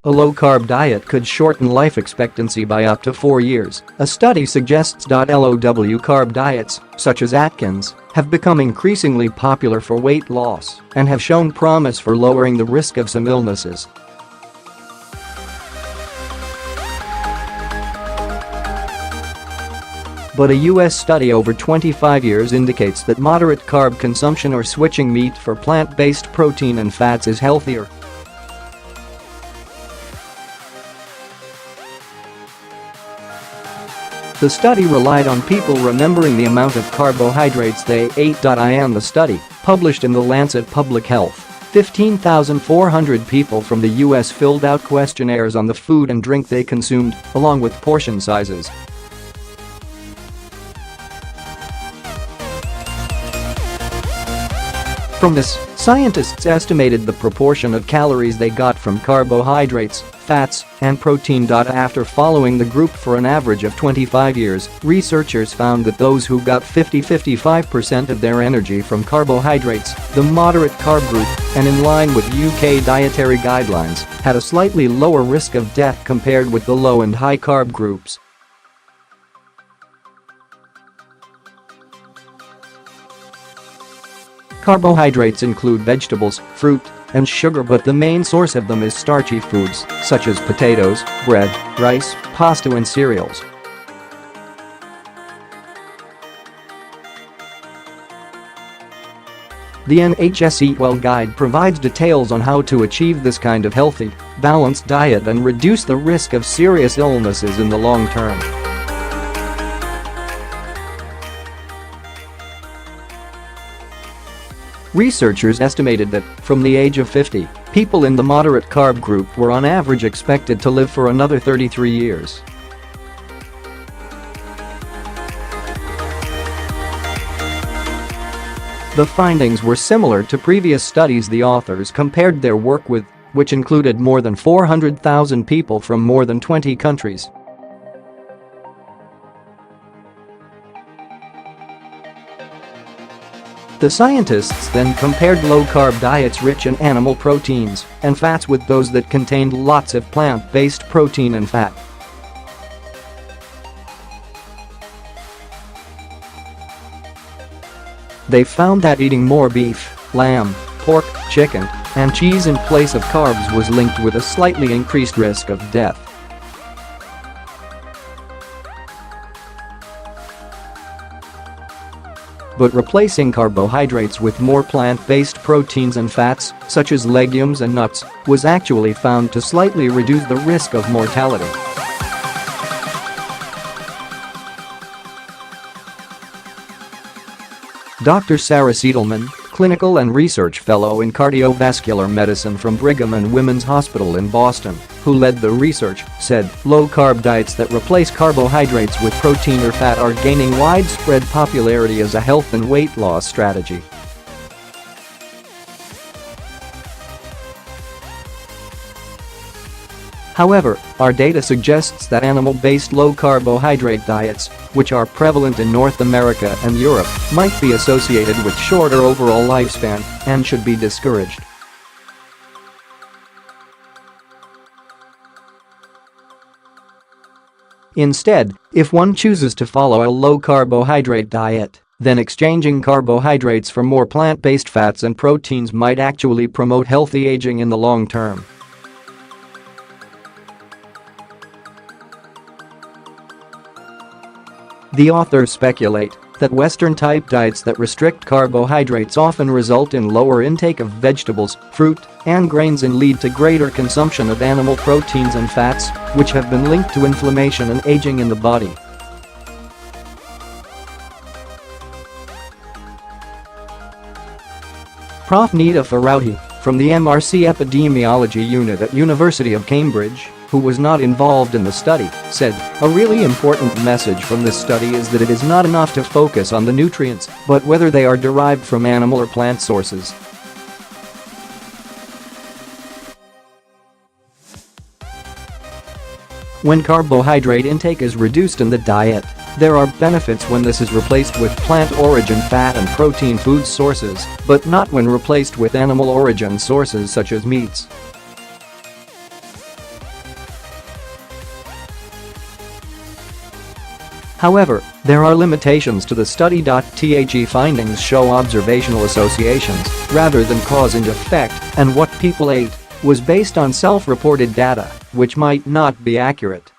A low-carb diet could shorten life expectancy by up to 4 years. A study suggests Low-carb diets, such as Atkins, have become increasingly popular for weight loss and have shown promise for lowering the risk of some illnesses. But a U.S. study over 25 years indicates that moderate carb consumption or switching meat for plant-based protein and fats is healthier. The study relied on people remembering the amount of carbohydrates they ate. In the study, published in the Lancet Public Health, 15,400 people from the U.S. filled out questionnaires on the food and drink they consumed, along with portion sizes. From this, scientists estimated the proportion of calories they got from carbohydrates, fats, and protein.After following the group for an average of 25 years. Researchers found that those who got 50–55% of their energy from carbohydrates, the moderate carb group, and in line with UK dietary guidelines, had a slightly lower risk of death compared with the low and high carb groups. Carbohydrates include vegetables, fruit, and sugar, but the main source of them is starchy foods, such as potatoes, bread, rice, pasta and cereals. The NHS Eatwell guide provides details on how to achieve this kind of healthy, balanced diet and reduce the risk of serious illnesses in the long term. Researchers estimated that, from the age of 50, people in the moderate carb group were on average expected to live for another 33 years. The findings were similar to previous studies the authors compared their work with, which included more than 400,000 people from more than 20 countries. The scientists then compared low-carb diets rich in animal proteins and fats with those that contained lots of plant-based protein and fat. They found that eating more beef, lamb, pork, chicken, and cheese in place of carbs was linked with a slightly increased risk of death. But replacing carbohydrates with more plant-based proteins and fats, such as legumes and nuts, was actually found to slightly reduce the risk of mortality. Dr. Sara Seidelmann, clinical and research fellow in cardiovascular medicine from Brigham and Women's Hospital in Boston, who led the research, said low-carb diets that replace carbohydrates with protein or fat are gaining widespread popularity as a health and weight loss strategy. However, our data suggests that animal-based low-carbohydrate diets, which are prevalent in North America and Europe, might be associated with shorter overall lifespan and should be discouraged. Instead, if one chooses to follow a low-carbohydrate diet, then exchanging carbohydrates for more plant-based fats and proteins might actually promote healthy aging in the long term. The authors speculate that Western-type diets that restrict carbohydrates often result in lower intake of vegetables, fruit, and grains and lead to greater consumption of animal proteins and fats, which have been linked to inflammation and aging in the body. Prof Nita Forouhi, from the MRC Epidemiology Unit at University of Cambridge, who was not involved in the study, said, "A really important message from this study is that it is not enough to focus on the nutrients, but whether they are derived from animal or plant sources." When carbohydrate intake is reduced in the diet, there are benefits when this is replaced with plant-origin fat and protein food sources, but not when replaced with animal-origin sources such as meats. However, there are limitations to the study. The findings show observational associations rather than cause and effect, and what people ate was based on self-reported data, which might not be accurate.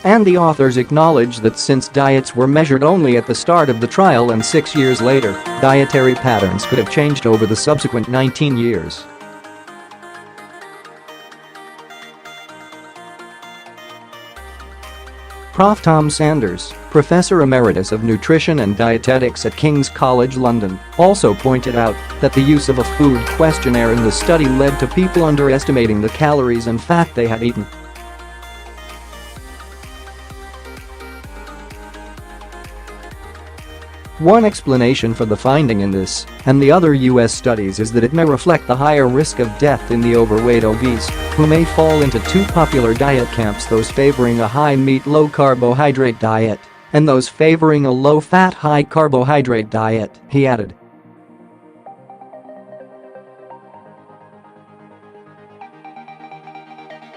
And the authors acknowledge that since diets were measured only at the start of the trial and 6 years later, dietary patterns could have changed over the subsequent 19 years. Prof Tom Sanders, Professor Emeritus of Nutrition and Dietetics at King's College London, also pointed out that the use of a food questionnaire in the study led to people underestimating the calories and fat they had eaten. One explanation for the finding in this and the other US studies is that it may reflect the higher risk of death in the overweight obese, who may fall into two popular diet camps: those favoring a high-meat, low-carbohydrate diet and those favoring a low-fat, high-carbohydrate diet, he added.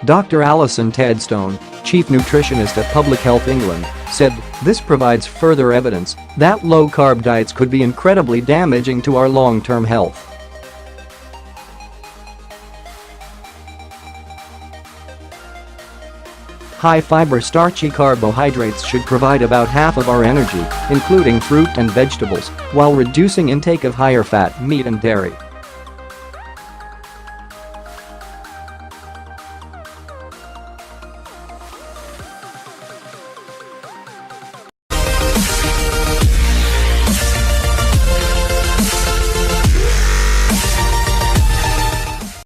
Dr. Alison Tedstone, Chief Nutritionist at Public Health England, said, "This provides further evidence that low-carb diets could be incredibly damaging to our long-term health." High-fiber starchy carbohydrates should provide about half of our energy, including fruit and vegetables, while reducing intake of higher-fat meat and dairy.